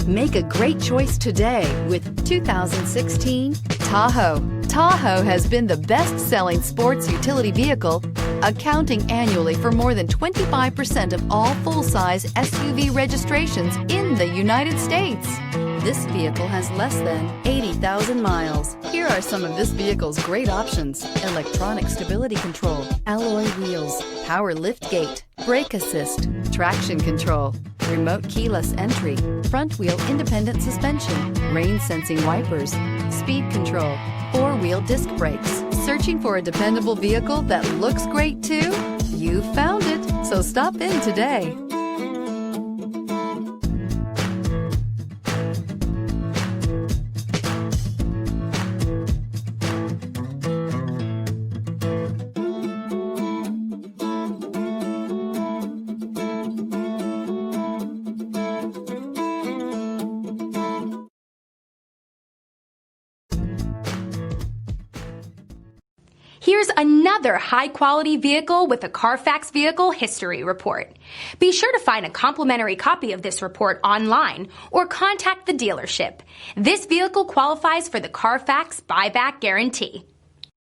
Make a great choice today with 2016 Tahoe. Tahoe has been the best-selling sports utility vehicle, accounting annually for more than 25% of all full-size SUV registrations in the United States. This vehicle has less than 80,000 miles. Here are some of this vehicle's great options: electronic stability control, alloy wheels, power liftgate, brake assist, traction control, remote keyless entry, front wheel independent suspension, rain sensing wipers, speed control, four-wheel disc brakes. Searching for a dependable vehicle that looks great too? You found it, so stop in today. Here's another high-quality vehicle with a Carfax Vehicle History Report. Be sure to find a complimentary copy of this report online or contact the dealership. This vehicle qualifies for the Carfax Buyback Guarantee.